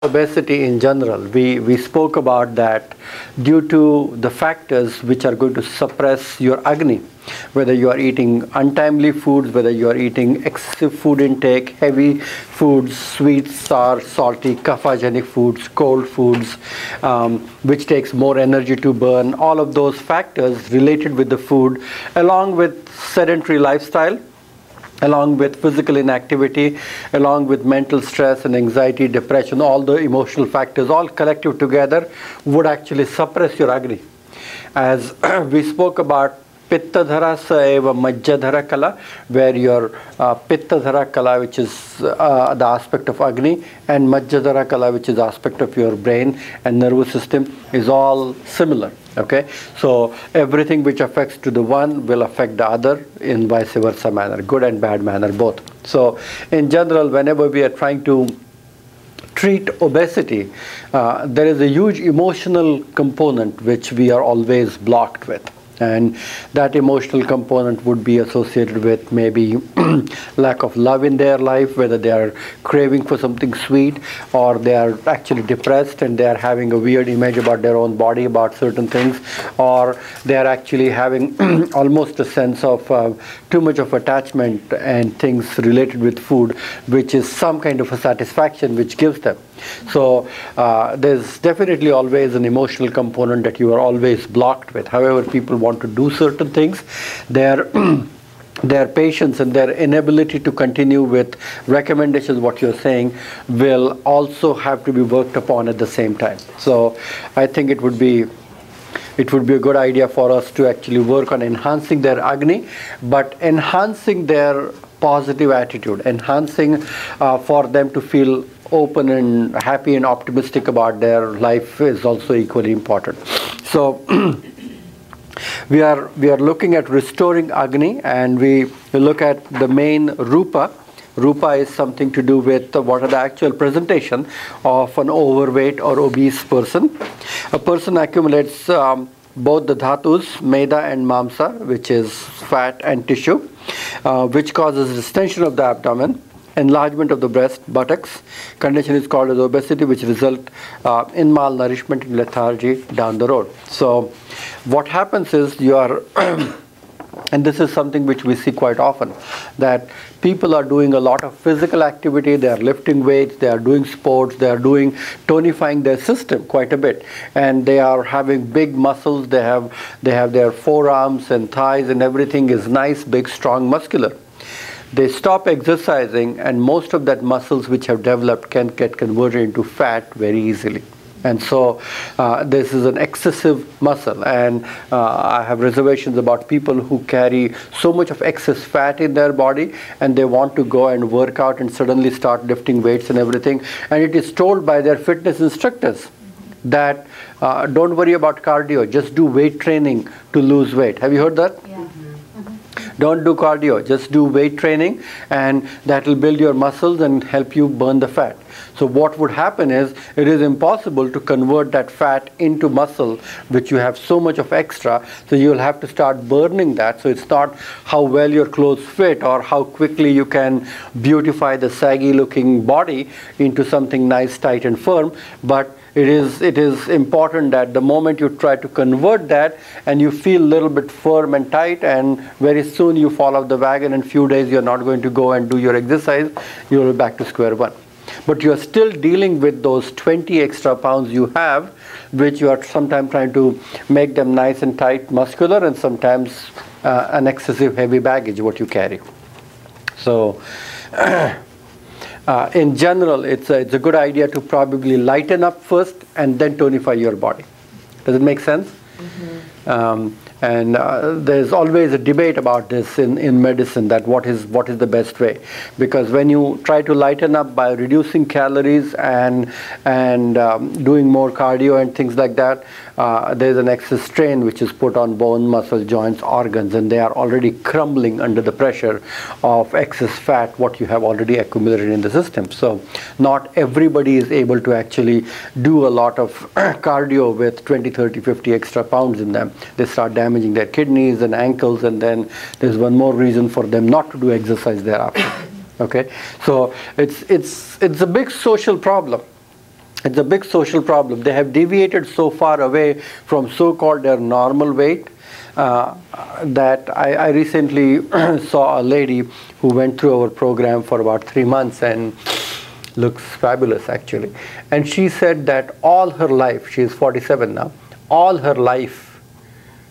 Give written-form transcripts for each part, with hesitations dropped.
Obesity in general, we spoke about that due to the factors which are going to suppress your Agni, whether you are eating untimely foods, whether you are eating excessive food intake, heavy foods, sweet, sour, salty, kaphagenic foods, cold foods, which takes more energy to burn, all of those factors related with the food, along with sedentary lifestyle, along with physical inactivity, along with mental stress and anxiety, depression, all the emotional factors, all collective together would actually suppress your Agni. As we spoke about Pitta Dhara sa eva Majjadhara Kala, where your Pitta Dhara Kala, which is the aspect of Agni, and Majjadhara Kala, which is the aspect of your brain and nervous system, is all similar. Okay, so everything which affects to the one will affect the other in vice versa manner, good and bad manner both. So in general, whenever we are trying to treat obesity, there is a huge emotional component which we are always blocked with. And that emotional component would be associated with maybe lack of love in their life, whether they are craving for something sweet, or they are actually depressed and they are having a weird image about their own body, about certain things, or they are actually having almost a sense of too much of attachment and things related with food, which is some kind of a satisfaction which gives them. So there's definitely always an emotional component that you are always blocked with. However, people want to do certain things, their patience and their inability to continue with recommendations, what you're saying, will also have to be worked upon at the same time. So I think it would be a good idea for us to actually work on enhancing their Agni, but enhancing their positive attitude, enhancing for them to feel open and happy and optimistic about their life is also equally important. So we are looking at restoring Agni, and we look at the main Rupa. Rupa is something to do with what are the actual presentation of an overweight or obese person. A person accumulates both the dhatus, meda and mamsa, which is fat and tissue, which causes distension of the abdomen, enlargement of the breast, buttocks. Condition is called as obesity, which result in malnourishment and lethargy down the road. So what happens is you are and this is something which we see quite often, that people are doing a lot of physical activity, they are lifting weights, they are doing sports, they are doing tonifying their system quite a bit, and they are having big muscles, they have their forearms and thighs and everything is nice, big, strong, muscular. They stop exercising and most of that muscles which have developed can get converted into fat very easily. And so this is an excessive muscle, and I have reservations about people who carry so much of excess fat in their body and they want to go and work out and suddenly start lifting weights and everything, and it is told by their fitness instructors that don't worry about cardio, just do weight training to lose weight. Have you heard that? Yeah. Don't do cardio, just do weight training, and that will build your muscles and help you burn the fat. So what would happen is, it is impossible to convert that fat into muscle, which you have so much of extra, so you will have to start burning that. So it's not how well your clothes fit or how quickly you can beautify the saggy looking body into something nice, tight and firm, but it is important that the moment you try to convert that and you feel a little bit firm and tight, and very soon you fall off the wagon, in few days you're not going to go and do your exercise, you'll be back to square one. But you're still dealing with those 20 extra pounds you have, which you are sometimes trying to make them nice and tight, muscular, and sometimes an excessive heavy baggage what you carry. So in general, it's a good idea to probably lighten up first and then tonify your body. Does it make sense? Mm-hmm. And there's always a debate about this in medicine, that what is the best way, because when you try to lighten up by reducing calories and doing more cardio and things like that, there's an excess strain which is put on bone, muscle, joints, organs, and they are already crumbling under the pressure of excess fat what you have already accumulated in the system. So not everybody is able to actually do a lot of cardio with 20, 30, 50 extra pounds in them. They start damaging their kidneys and ankles, and then there's one more reason for them not to do exercise thereafter. Okay, so it's a big social problem. It's a big social problem. They have deviated so far away from so-called their normal weight that I recently saw a lady who went through our program for about 3 months and looks fabulous actually. And she said that all her life, she is 47 now, all her life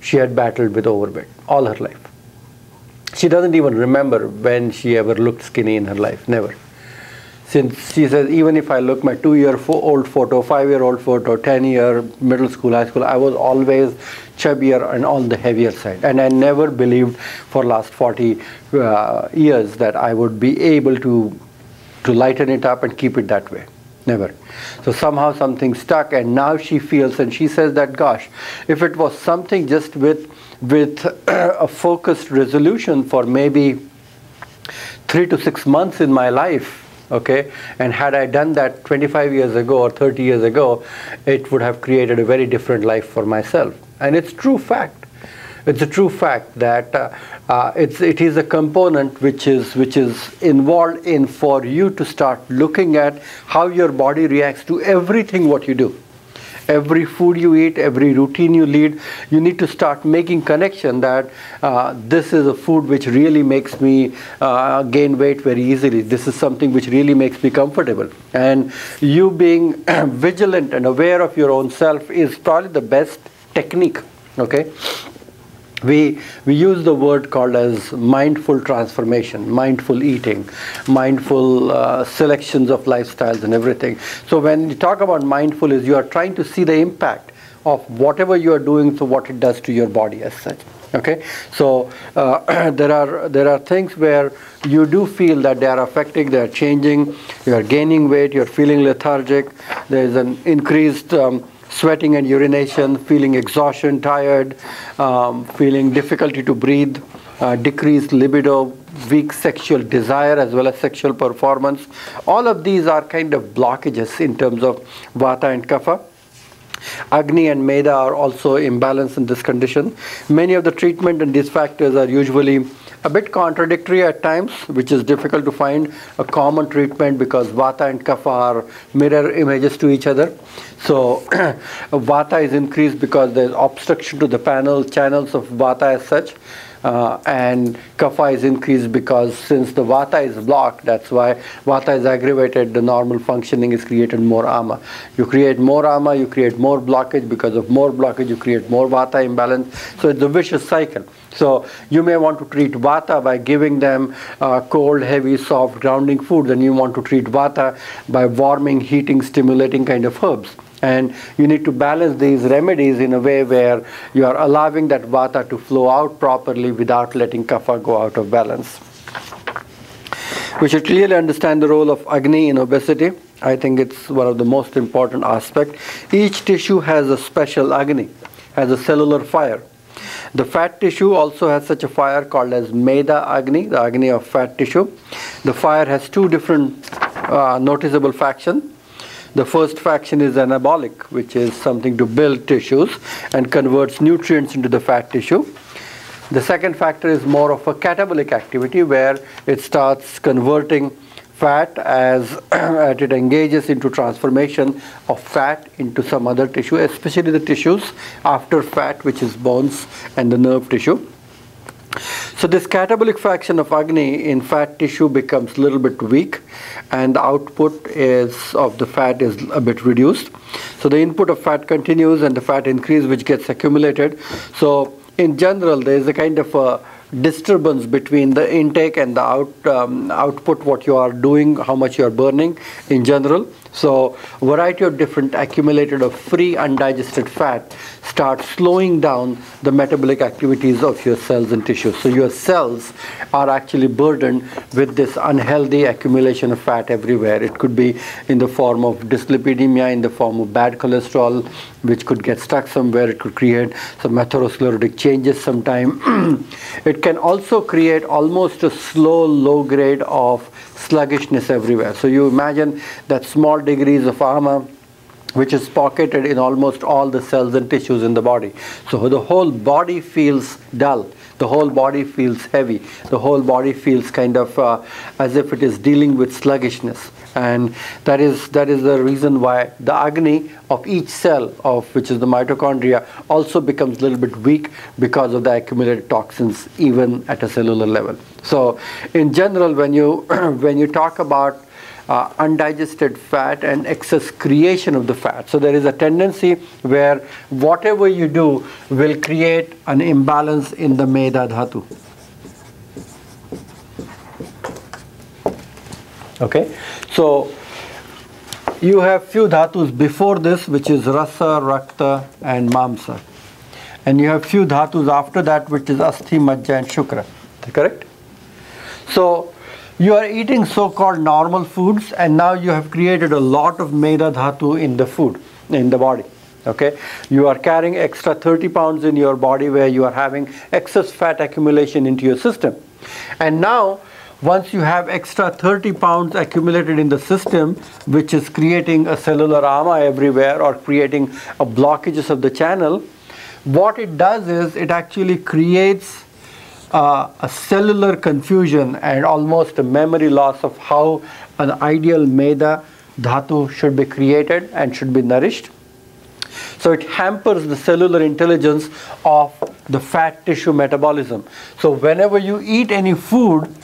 she had battled with overweight, all her life. She doesn't even remember when she ever looked skinny in her life, never. Since she says, even if I look my 2-year-old photo, 5-year-old photo, 10-year, middle school, high school, I was always chubbier and on the heavier side. And I never believed for last 40 years that I would be able to lighten it up and keep it that way. Never. So somehow something stuck, and now she feels, and she says that, gosh, if it was something just with a focused resolution for maybe 3 to 6 months in my life, okay, and had I done that 25 years ago or 30 years ago, it would have created a very different life for myself. And it's true fact. It's a true fact that it is a component which is involved in for you to start looking at how your body reacts to everything what you do. Every food you eat, every routine you lead, you need to start making connection that this is a food which really makes me gain weight very easily. This is something which really makes me comfortable. And you being vigilant and aware of your own self is probably the best technique. Okay. We use the word called as mindful transformation, mindful eating, mindful selections of lifestyles and everything. So when you talk about mindful, is you are trying to see the impact of whatever you are doing, so what it does to your body as such. Okay, so there are things where you do feel that they are affecting, they are changing, you are gaining weight, you are feeling lethargic, there is an increased sweating and urination, feeling exhaustion, tired, feeling difficulty to breathe, decreased libido, weak sexual desire as well as sexual performance. All of these are kind of blockages in terms of Vata and Kapha. Agni and Meda are also imbalanced in this condition. Many of the treatment and these factors are usually a bit contradictory at times, which is difficult to find a common treatment because Vata and Kapha are mirror images to each other. So Vata is increased because there is obstruction to the channels of Vata as such. And Kapha is increased because since the Vata is blocked, that's why Vata is aggravated, the normal functioning is created more ama. You create more ama, you create more blockage. Because of more blockage, you create more Vata imbalance. So it's a vicious cycle. So you may want to treat Vata by giving them cold, heavy, soft, grounding foods, and you want to treat Vata by warming, heating, stimulating kind of herbs. And you need to balance these remedies in a way where you are allowing that Vata to flow out properly without letting Kapha go out of balance. We should clearly understand the role of Agni in obesity. I think it's one of the most important aspects. Each tissue has a special Agni, has a cellular fire. The fat tissue also has such a fire called as Meda Agni, the Agni of fat tissue. The fire has two different noticeable factions. The first faction is anabolic, which is something to build tissues and converts nutrients into the fat tissue. The second factor is more of a catabolic activity where it starts converting fat as it engages into transformation of fat into some other tissue, especially the tissues after fat, which is bones and the nerve tissue. So this catabolic fraction of Agni in fat tissue becomes a little bit weak, and the output of the fat is a bit reduced. So the input of fat continues and the fat increase which gets accumulated. So in general there is a kind of a disturbance between the intake and the output, what you are doing, how much you are burning in general. So a variety of different accumulated of free undigested fat start slowing down the metabolic activities of your cells and tissues. So your cells are actually burdened with this unhealthy accumulation of fat everywhere. It could be in the form of dyslipidemia, in the form of bad cholesterol, which could get stuck somewhere. It could create some atherosclerotic changes sometime. It can also create almost a slow, low grade of sluggishness everywhere. So you imagine that small degrees of ama which is pocketed in almost all the cells and tissues in the body. So the whole body feels dull. The whole body feels heavy. The whole body feels kind of as if it is dealing with sluggishness. And that is the reason why the agni of each cell, of which is the mitochondria, also becomes a little bit weak because of the accumulated toxins even at a cellular level. So in general, when you when you talk about undigested fat and excess creation of the fat, so there is a tendency where whatever you do will create an imbalance in the meda dhatu. Okay, so you have few dhatus before this, which is rasa, rakta and mamsa, and you have few dhatus after that, which is asthi, majja and shukra. Correct? So you are eating so-called normal foods, and now you have created a lot of meda dhatu in the food, in the body. Okay, you are carrying extra 30 pounds in your body where you are having excess fat accumulation into your system. And now once you have extra 30 pounds accumulated in the system, which is creating a cellular ama everywhere or creating a blockages of the channel, what it does is it actually creates a cellular confusion and almost a memory loss of how an ideal meda dhatu should be created and should be nourished. So it hampers the cellular intelligence of the fat tissue metabolism. So whenever you eat any food,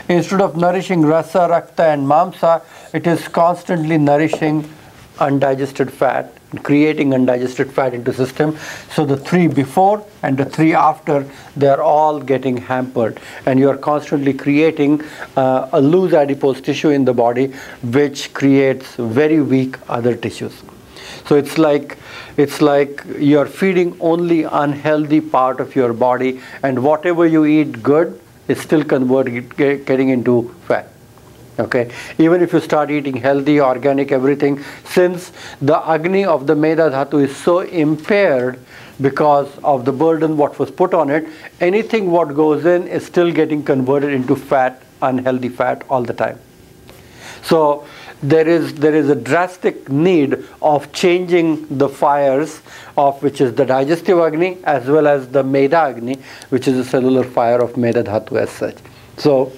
instead of nourishing rasa, rakta and mamsa, it is constantly nourishing undigested fat, creating undigested fat into system. So the 3 before and the 3 after, they are all getting hampered, and you are constantly creating a loose adipose tissue in the body, which creates very weak other tissues. So it's like you are feeding only unhealthy part of your body, and whatever you eat good is still getting into fat. Okay, even if you start eating healthy, organic, everything, since the agni of the meda dhatu is so impaired because of the burden what was put on it, anything what goes in is still getting converted into fat, unhealthy fat all the time. So there is a drastic need of changing the fires of which is the digestive agni as well as the meda agni, which is a cellular fire of meda dhatu as such. So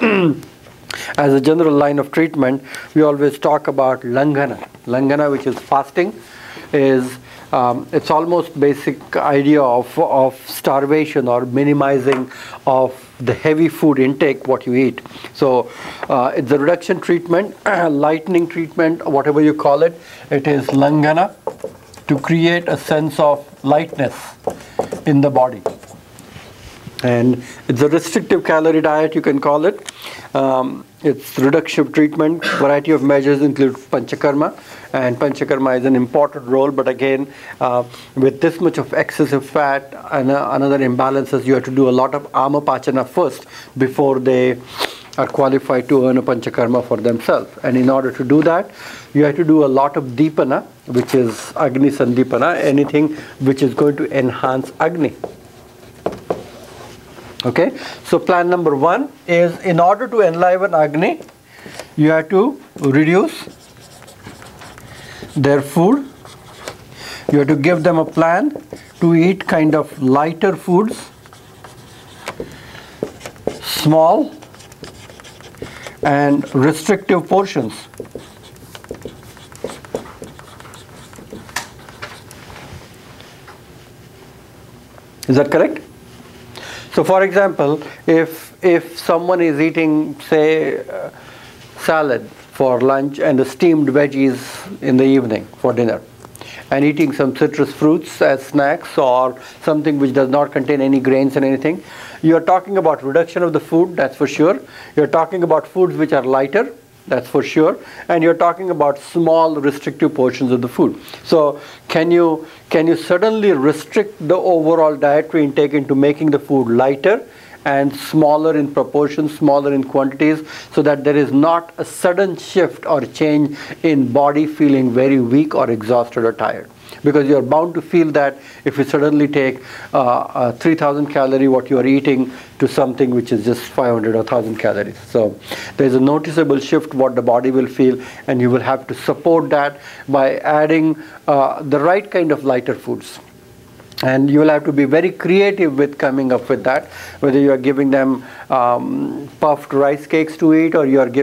as a general line of treatment, we always talk about langana. Langana, which is fasting, is it's almost basic idea of starvation or minimizing of the heavy food intake what you eat. So it's a reduction treatment, lightening treatment, whatever you call it. It is langana to create a sense of lightness in the body. And it's a restrictive calorie diet, you can call it. It's reduction treatment. Variety of measures include panchakarma, and panchakarma is an important role, but again with this much of excessive fat and another imbalances, you have to do a lot of amapachana first before they are qualified to earn a panchakarma for themselves. And in order to do that, you have to do a lot of deepana, which is agni sandipana, anything which is going to enhance agni. Okay, so plan number 1 is, in order to enliven agni, you have to reduce their food. You have to give them a plan to eat kind of lighter foods, small and restrictive portions. Is that correct? So for example, if someone is eating, say, salad for lunch and the steamed veggies in the evening for dinner, and eating some citrus fruits as snacks or something which does not contain any grains and anything, you are talking about reduction of the food, that's for sure. You're talking about foods which are lighter, that's for sure, and you're talking about small restrictive portions of the food. So can you suddenly restrict the overall dietary intake into making the food lighter and smaller in proportion, smaller in quantities, so that there is not a sudden shift or change in body feeling very weak or exhausted or tired? Because you are bound to feel that if you suddenly take 3,000 calorie what you are eating to something which is just 500 or 1,000 calories. So there is a noticeable shift what the body will feel, and you will have to support that by adding the right kind of lighter foods. And you will have to be very creative with coming up with that, whether you are giving them puffed rice cakes to eat, or you are giving